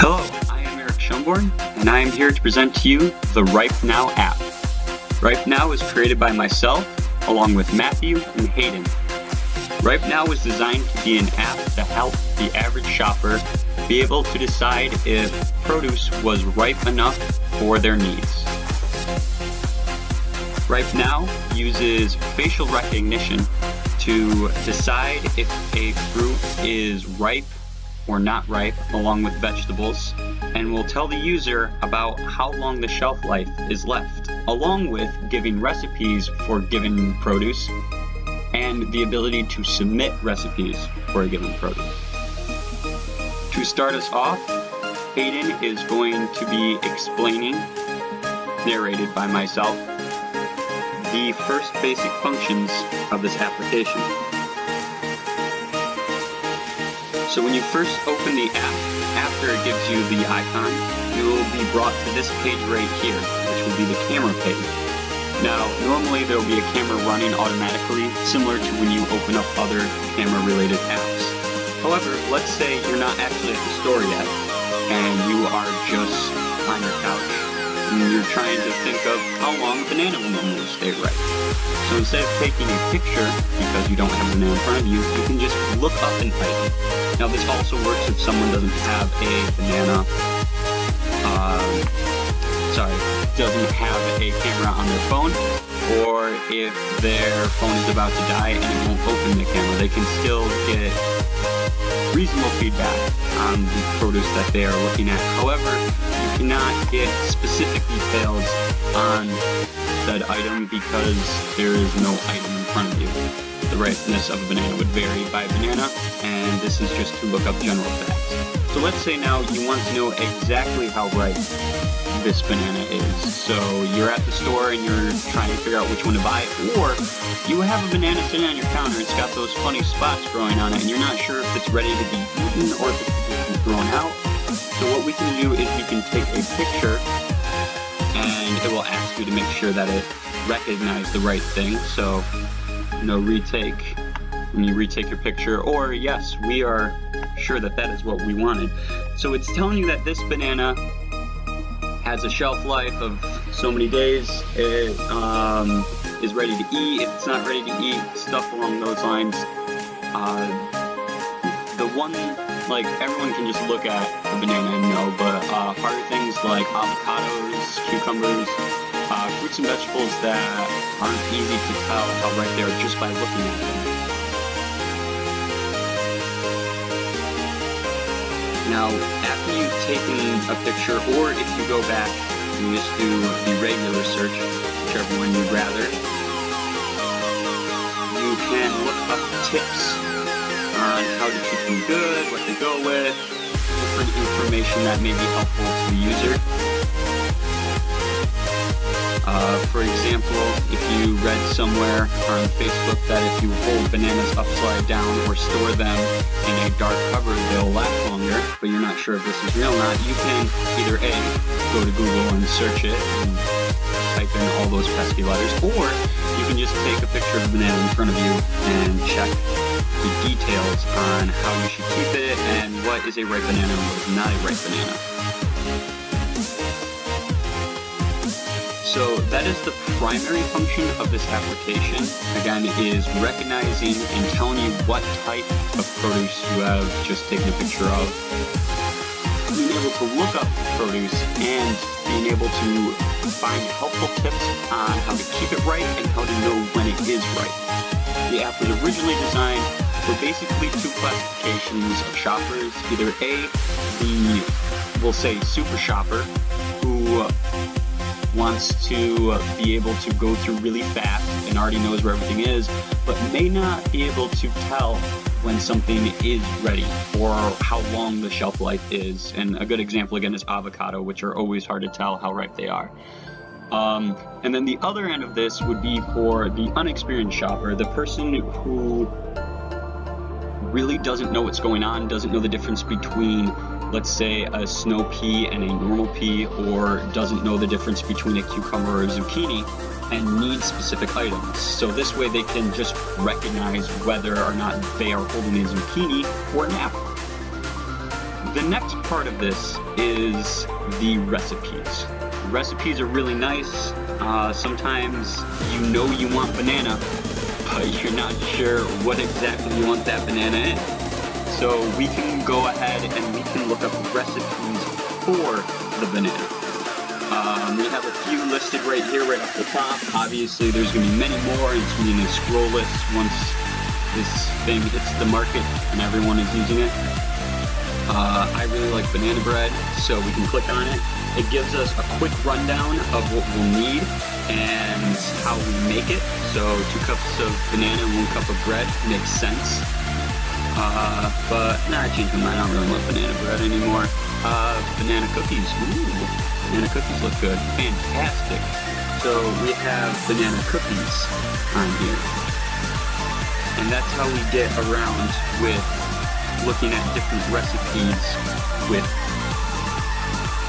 Hello, I am Eric Schomborn, and I am here to present to you the Ripe Now app. Ripe Now was created by myself, along with Matthew and Hayden. Ripe Now was designed to be an app to help the average shopper be able to decide if produce was ripe enough for their needs. Ripe Now uses facial recognition to decide if a fruit is ripe or not ripe, along with vegetables, and will tell the user about how long the shelf life is left, along with giving recipes for given produce and the ability to submit recipes for a given produce. To start us off, Hayden is going to be explaining, narrated by myself, the first basic functions of this application. So when you first open the app, after it gives you the icon, you will be brought to this page right here, which will be the camera page. Now, normally there will be a camera running automatically, similar to when you open up other camera-related apps. However, let's say you're not actually at the store yet, and you are just on your couch, and you're trying to think of how long a banana will normally stay ripe. So instead of taking a picture, because you don't have a banana in front of you, you can just look up an item. Now this also works if someone doesn't have a banana, doesn't have a camera on their phone, or if their phone is about to die and it won't open the camera, they can still get reasonable feedback on the produce that they are looking at. However, you cannot get specific details on said item because there is no item in front of you. The ripeness of a banana would vary by banana, and this is just to look up general facts. So let's say now you want to know exactly how ripe this banana is. So you're at the store and you're trying to figure out which one to buy, or you have a banana sitting on your counter, it's got those funny spots growing on it, and you're not sure if it's ready to be eaten or if it's be thrown out. So what we can do is we can take a picture, and it will ask you to make sure that it recognized the right thing. So retake, when you retake your picture, or yes, we are sure that that is what we wanted. So it's telling you that this banana has a shelf life of so many days, it is ready to eat, if it's not ready to eat, stuff along those lines. The one, like, everyone can just look at a banana and know, but harder things like avocados, cucumbers, fruits and vegetables that aren't easy to tell how ripe they are just by looking at them. Now, after you've taken a picture, or if you go back and just do the regular search, whichever one you'd rather, you can look up tips on how to keep them good, what to go with, different information that may be helpful to the user. For example, if you read somewhere on Facebook that if you hold bananas upside down or store them in a dark cupboard, they'll last longer, but you're not sure if this is real or not, you can either A, go to Google and search it and type in all those pesky letters, or you can just take a picture of a banana in front of you and check the details on how you should keep it and what is a ripe banana and what is not a ripe banana. So that is the primary function of this application. Again, it is recognizing and telling you what type of produce you have just taken a picture of. Being able to look up produce and being able to find helpful tips on how to keep it right and how to know when it is right. The app was originally designed for basically two classifications of shoppers. Either A, we'll say super shopper, who wants to be able to go through really fast and already knows where everything is, but may not be able to tell when something is ready or how long the shelf life is. And a good example again is avocado, which are always hard to tell how ripe they are. And then the other end of this would be for the unexperienced shopper, the person who really doesn't know what's going on, doesn't know the difference between, let's say, a snow pea and a normal pea, or doesn't know the difference between a cucumber or a zucchini, and needs specific items. So this way they can just recognize whether or not they are holding a zucchini or an apple. the next part of this is the recipes. Recipes are really nice. Sometimes you know you want banana, but you're not sure what exactly you want that banana in. So we can go ahead and we can look up recipes for the banana. We have a few listed right here, right up the top. Obviously, there's going to be many more, and it's going to be in the scroll list once this thing hits the market and everyone is using it. I really like banana bread, so we can click on it. It gives us a quick rundown of what we'll need and how we make it. So 2 cups of banana and 1 cup of bread makes sense. But I changed my mind. I don't really want banana bread anymore. Banana cookies. Ooh, banana cookies look good. Fantastic. So we have banana cookies on here. And that's how we get around with looking at different recipes with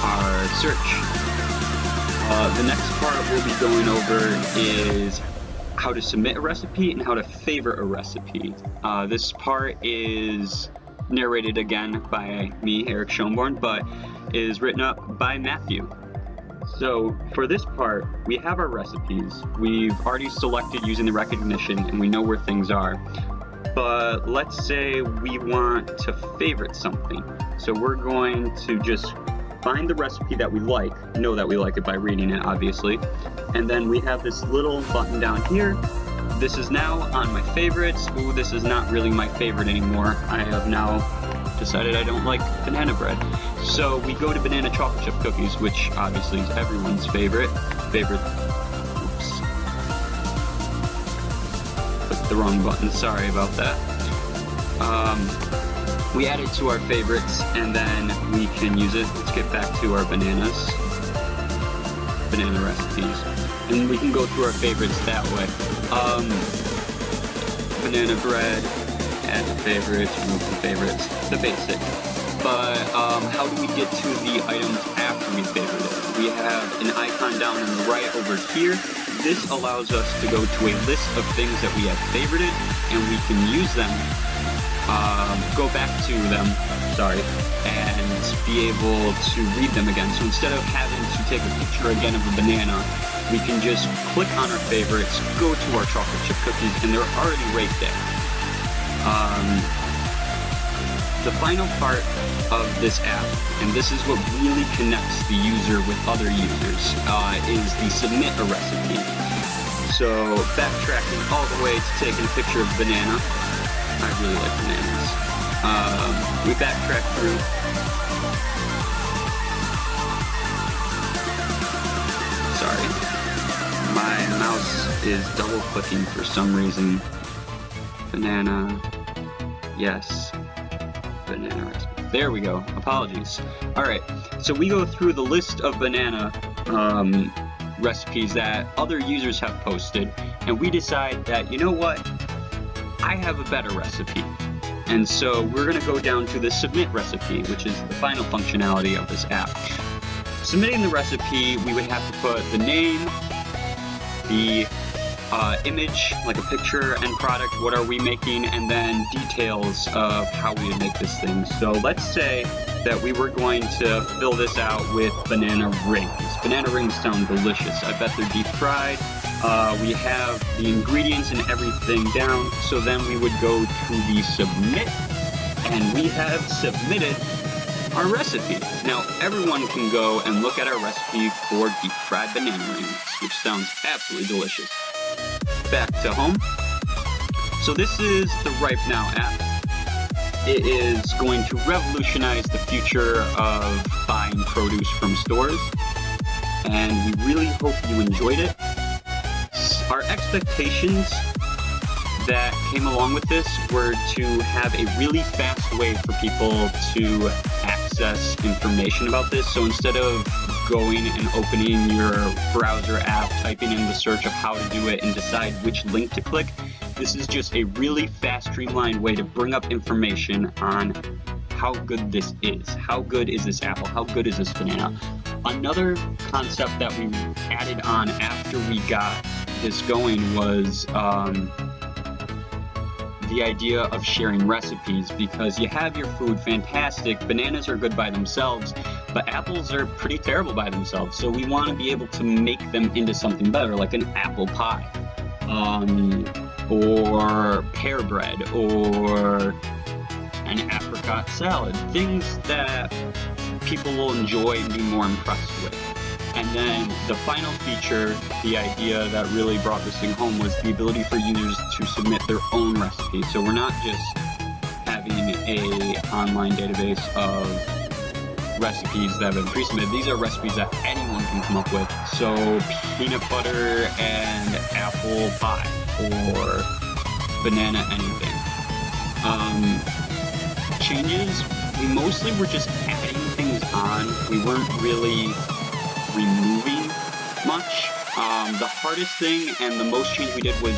our search. The next part we'll be going over is how to submit a recipe and how to favorite a recipe. This part is narrated again by me, Eric Schoenborn, but is written up by Matthew. So for this part, we have our recipes. We've already selected using the recognition and we know where things are. But let's say we want to favorite something. So we're going to just find the recipe that we like, know that we like it by reading it, obviously. And then we have this little button down here. This is now on my favorites. Ooh, this is not really my favorite anymore. I have now decided I don't like banana bread. So we go to banana chocolate chip cookies, which obviously is everyone's favorite. Oops. Clicked the wrong button, sorry about that. We add it to our favorites and then we can use it. Let's get back to our banana recipes. And we can go through our favorites that way. Banana bread, add to favorites, remove from favorites, the basic. But how do we get to the items after we favorite it? We have an icon down on the right over here. This allows us to go to a list of things that we have favorited, and we can use them, go back to them, and be able to read them again. So instead of having to take a picture again of a banana, we can just click on our favorites, go to our chocolate chip cookies, and they're already right there. The final part of this app, and this is what really connects the user with other users, is the submit a recipe. So backtracking all the way to taking a picture of a banana. I really like bananas. We backtrack through. Sorry. My mouse is double clicking for some reason. Banana. Yes. Banana recipe. There we go. Apologies. Alright, so we go through the list of banana recipes that other users have posted, and we decide that, you know what? I have a better recipe. And so we're going to go down to the submit recipe, which is the final functionality of this app. Submitting the recipe, we would have to put the name, the image, like a picture and product, what are we making, and then details of how we would make this thing. So let's say that we were going to fill this out with banana rings. Banana rings sound delicious. I bet they're deep fried. We have the ingredients and everything down, so then we would go to the submit, and we have submitted our recipe. Now everyone can go and look at our recipe for deep fried banana rings, which sounds absolutely delicious. Back to home. So this is the Ripe Now app. It is going to revolutionize the future of buying produce from stores, and we really hope you enjoyed it. Our expectations that came along with this were to have a really fast way for people to access information about this. So instead of going and opening your browser app, typing in the search of how to do it and decide which link to click, this is just a really fast, streamlined way to bring up information on how good this is. How good is this apple? How good is this banana? Another concept that we added on after we got this going was the idea of sharing recipes, because you have your food, fantastic. Bananas are good by themselves, but apples are pretty terrible by themselves. So we want to be able to make them into something better, like an apple pie, or pear bread, or an apricot salad, things that people will enjoy and be more impressed with. And then the final feature, the idea that really brought this thing home, was the ability for users to submit their own recipes. So we're not just having a online database of recipes that have been pre-submitted. These are recipes that anyone can come up with. So peanut butter and apple pie, or banana anything. Changes, we mostly were just adding things on. We weren't really removing much. The hardest thing and the most change we did was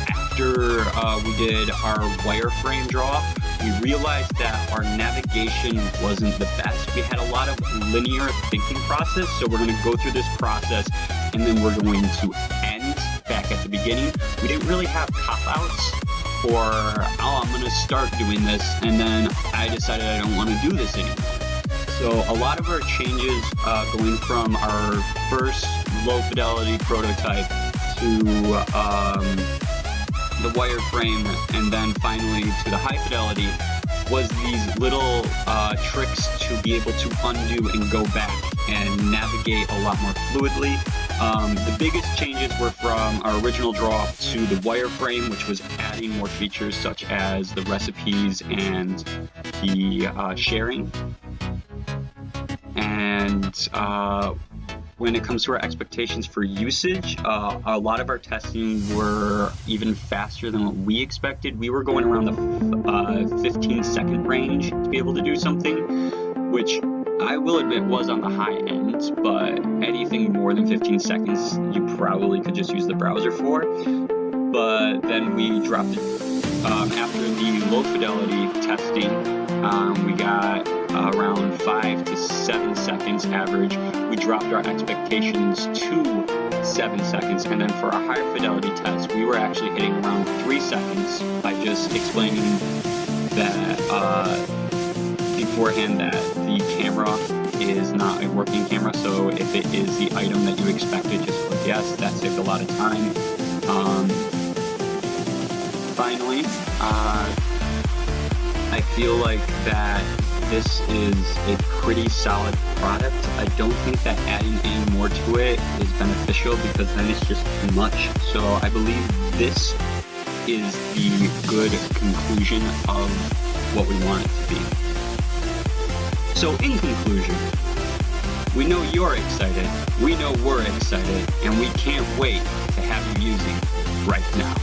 after we did our wireframe draw, we realized that our navigation wasn't the best. We had a lot of linear thinking process, so we're going to go through this process and then we're going to end back at the beginning. We didn't really have cop-outs for, oh, I'm going to start doing this, and then I decided I don't want to do this anymore. So a lot of our changes going from our first low fidelity prototype to the wireframe and then finally to the high fidelity was these little tricks to be able to undo and go back and navigate a lot more fluidly. The biggest changes were from our original draw to the wireframe, which was adding more features such as the recipes and the sharing. And when it comes to our expectations for usage, a lot of our testing were even faster than what we expected. We were going around the 15-second range to be able to do something, which I will admit was on the high end, but anything more than 15 seconds you probably could just use the browser for. But then we dropped it. After the low fidelity testing, we got around 5 to 7 seconds average. We dropped our expectations to 7 seconds, and then for our higher fidelity test, we were actually hitting around 3 seconds by just explaining that beforehand that the camera is not a working camera, so if it is the item that you expected, just click yes. That saved a lot of time. Finally, I feel like that this is a pretty solid product. I don't think that adding any more to it is beneficial, because then it's just too much. So I believe this is the good conclusion of what we want it to be. So in conclusion, we know you're excited, we know we're excited, and we can't wait to have you using right now.